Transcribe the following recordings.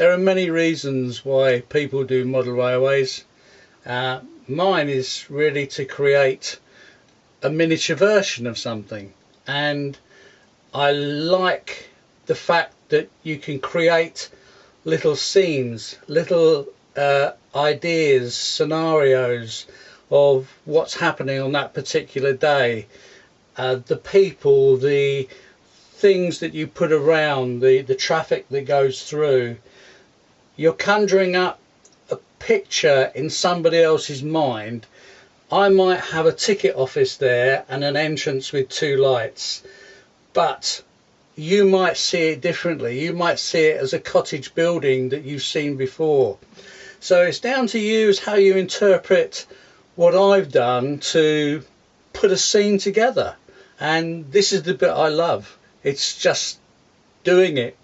There are many reasons why people do model railways. Mine is really to create a miniature version of something, and I like the fact that you can create little scenes, little ideas, scenarios of what's happening on that particular day, the people, the things that you put around, the traffic that goes through. You're conjuring up a picture in somebody else's mind. I might have a ticket office there and an entrance with 2 lights, but you might see it differently. You might see it as a cottage building that you've seen before. So it's down to you as how you interpret what I've done to put a scene together. And this is the bit I love. It's just doing it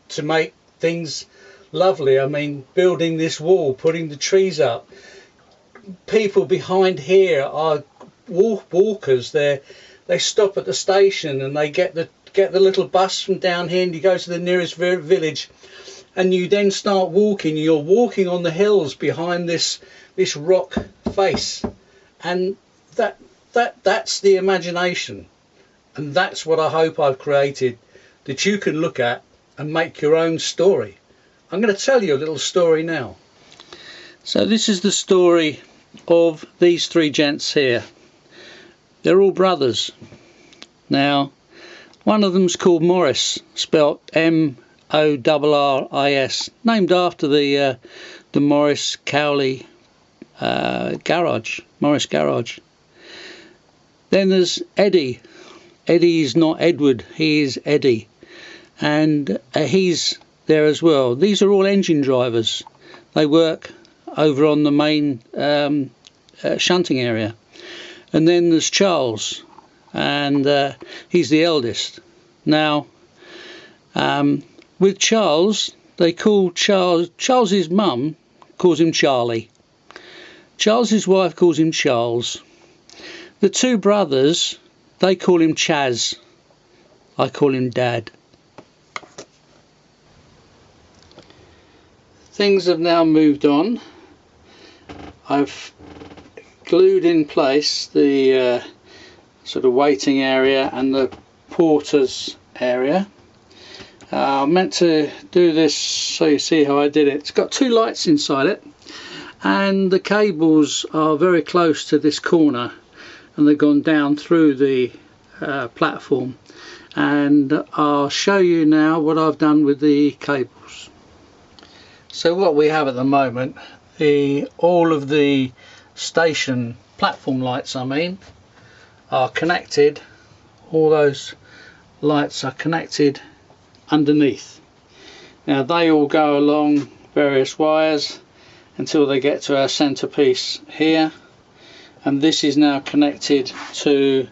to make things lovely. I mean, building this wall, putting the trees up. People behind here are walkers. They stop at the station and they get the little bus from down here, and you go to the nearest village, and you then start walking. You're walking on the hills behind this rock face, and that's the imagination, and that's what I hope I've created, that you can look at and make your own story. I'm going to tell you a little story now. So this is the story of these 3 gents here. They're all brothers. Now, one of them's called Morris, spelt M-O-R-R-I-S, named after the Morris Cowley garage, Morris Garage. Then there's Eddie. Eddie is not Edward, he is Eddie, and he's there as well. These are all engine drivers. They work over on the main shunting area. And then there's Charles, and he's the eldest. Now, with Charles, they call Charles's mum calls him Charlie. Charles's wife calls him Charles. The 2 brothers, they call him Chaz. I call him Dad. Things have now moved on. I've glued in place the sort of waiting area and the porters area. I meant to do this so you see how I did it. It's got 2 lights inside it, and the cables are very close to this corner, and they've gone down through the platform, and I'll show you now what I've done with the cables. So what we have at the moment, all of the station platform lights are connected. All those lights are connected underneath. Now they all go along various wires until they get to our centerpiece here, and this is now connected to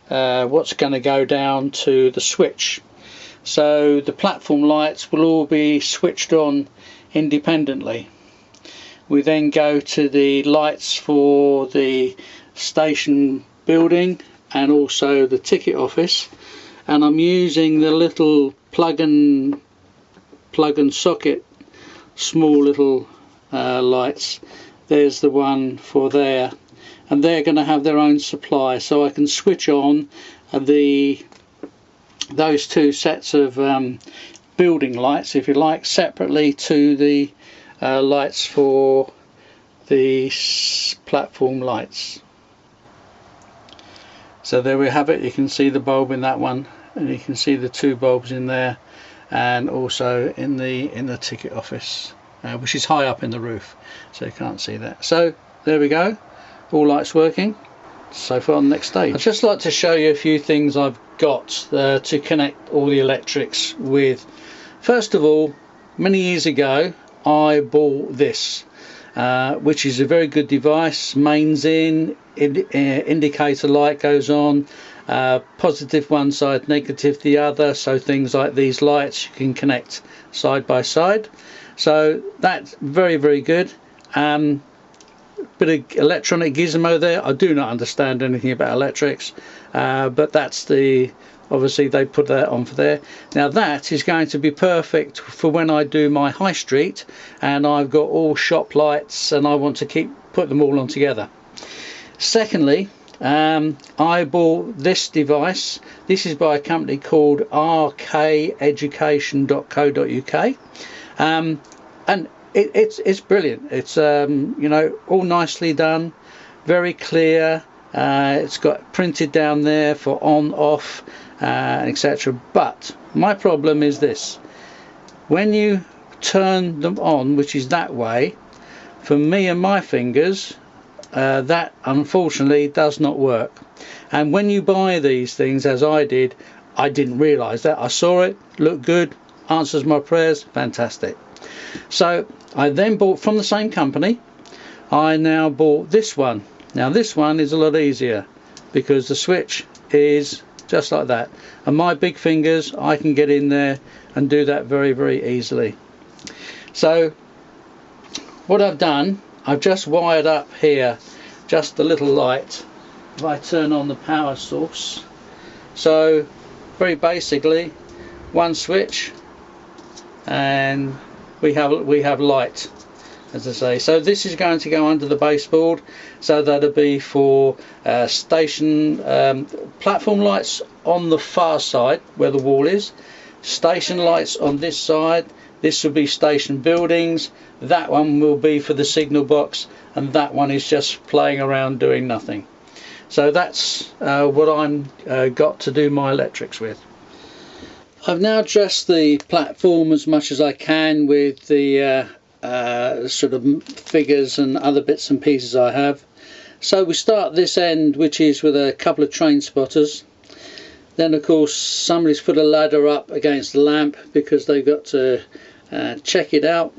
what's going to go down to the switch. So the platform lights will all be switched on independently. We then go to the lights for the station building and also the ticket office, and I'm using the little plug and socket small little lights. There's the one for there, and they're going to have their own supply, so I can switch on those 2 sets of building lights, if you like, separately to the lights for the platform lights. So there we have it. You can see the bulb in that one, and you can see the 2 bulbs in there, and also in the ticket office, which is high up in the roof, so you can't see that. So there we go, all lights working. So for the next stage, I'd just like to show you a few things I've got to connect all the electrics with. First of all, many years ago I bought this, which is a very good device. Mains in, indicator light goes on, positive one side, negative the other, so things like these lights you can connect side by side. So that's very, very good. bit of electronic gizmo there. I do not understand anything about electrics, but that's obviously they put that on for there. Now that is going to be perfect for when I do my high street and I've got all shop lights and I want to put them all on together. Secondly, I bought this device. This is by a company called rkeducation.co.uk, and it's brilliant. It's you know, all nicely done, very clear. It's got printed down there for on, off, etc. But my problem is this: when you turn them on, which is that way, for me and my fingers, that unfortunately does not work. And when you buy these things, as I did, I didn't realise that. I saw it, looked good, answers my prayers, fantastic. So I then bought from the same company. I now bought this one. Now this one is a lot easier because the switch is just like that, and my big fingers, I can get in there and do that very, very easily. So what I've done, I've just wired up here just a little light. If I turn on the power source, so very basically one switch and we have light, as I say. So this is going to go under the baseboard, so that'll be for station platform lights on the far side where the wall is, station lights on this side. This will be station buildings, that one will be for the signal box, and that one is just playing around doing nothing. So that's what I'm got to do my electrics with. I've now dressed the platform as much as I can with the sort of figures and other bits and pieces I have. So we start this end, which is with a couple of train spotters. Then of course somebody's put a ladder up against the lamp because they've got to check it out.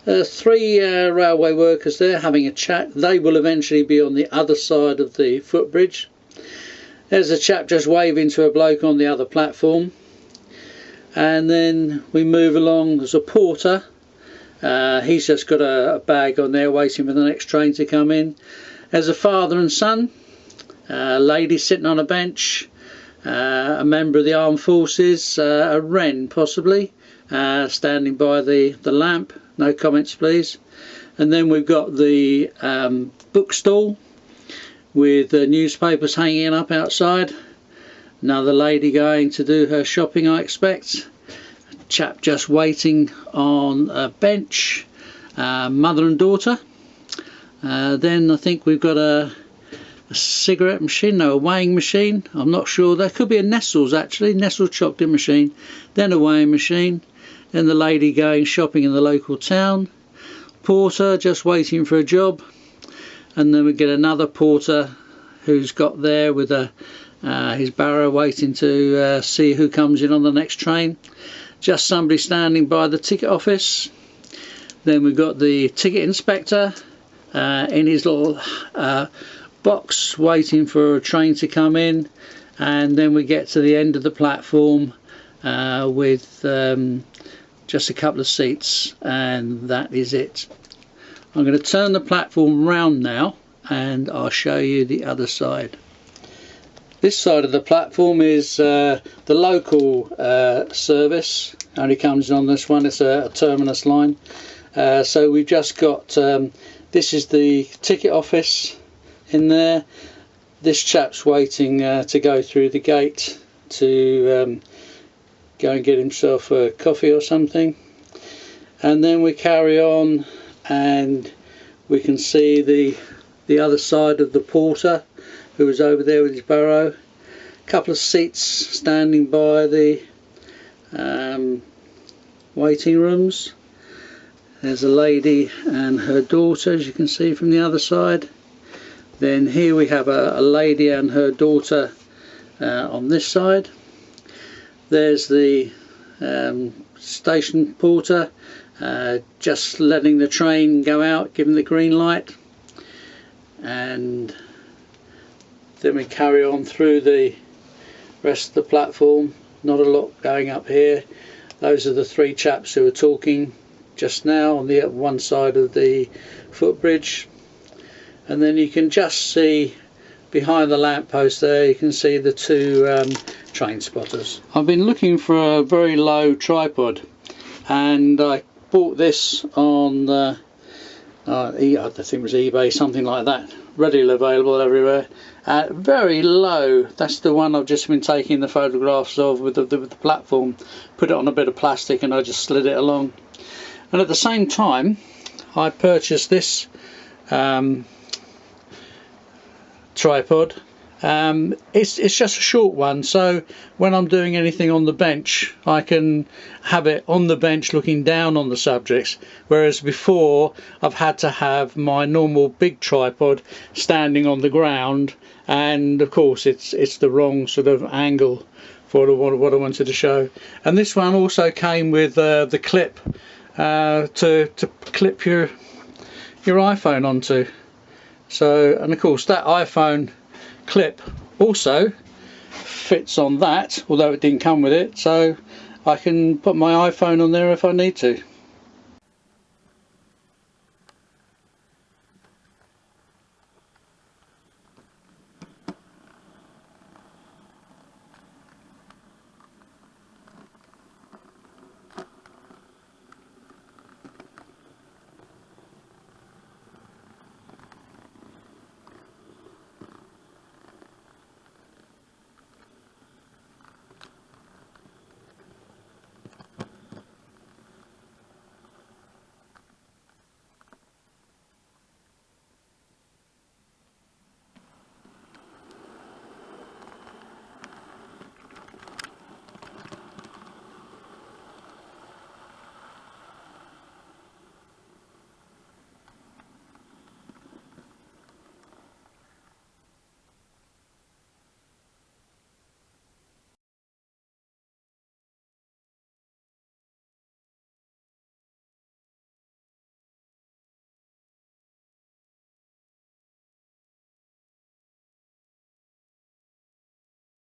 3 railway workers there having a chat. They will eventually be on the other side of the footbridge. There's a chap just waving to a bloke on the other platform. And then we move along. There's a porter. He's just got a bag on there waiting for the next train to come in. There's a father and son. A lady sitting on a bench. A member of the armed forces. A wren possibly. Standing by the lamp. No comments please. And then we've got the bookstall with newspapers hanging up outside. Another lady going to do her shopping, I expect. A chap just waiting on a bench. Mother and daughter. Then I think we've got a cigarette machine, no, a weighing machine. I'm not sure. There could be a Nestle's actually, Nestle's chocolate machine. Then a weighing machine. Then the lady going shopping in the local town. Porter just waiting for a job. And then we get another porter who's got there with his barrow waiting to see who comes in on the next train. Just somebody standing by the ticket office. Then we've got the ticket inspector in his little box waiting for a train to come in. And then we get to the end of the platform with just a couple of seats, and that is it. I'm going to turn the platform round now and I'll show you the other side. This side of the platform is the local service. Only comes on this one. It's a terminus line. So we've just got this is the ticket office in there. This chap's waiting to go through the gate to go and get himself a coffee or something. And then we carry on and we can see the other side of the porter who was over there with his barrow. A couple of seats standing by the waiting rooms. There's a lady and her daughter, as you can see from the other side. Then here we have a lady and her daughter on this side. There's the station porter just letting the train go out, giving the green light. And then we carry on through the rest of the platform. Not a lot going up here. Those are the 3 chaps who were talking just now on the one side of the footbridge. and then you can just see behind the lamppost there, you can see the two train spotters. I've been looking for a very low tripod, and I bought this on I think it was eBay, something like that, readily available everywhere. Very low. That's the one I've just been taking the photographs of with the platform. Put it on a bit of plastic and I just slid it along. And at the same time, I purchased this tripod. It's just a short one, so when I'm doing anything on the bench, I can have it on the bench looking down on the subjects, whereas before I've had to have my normal big tripod standing on the ground, and of course it's the wrong sort of angle for what I wanted to show. And this one also came with the clip to clip your iPhone onto. So, and of course that iPhone clip also fits on that, although it didn't come with it, so I can put my iPhone on there if I need to.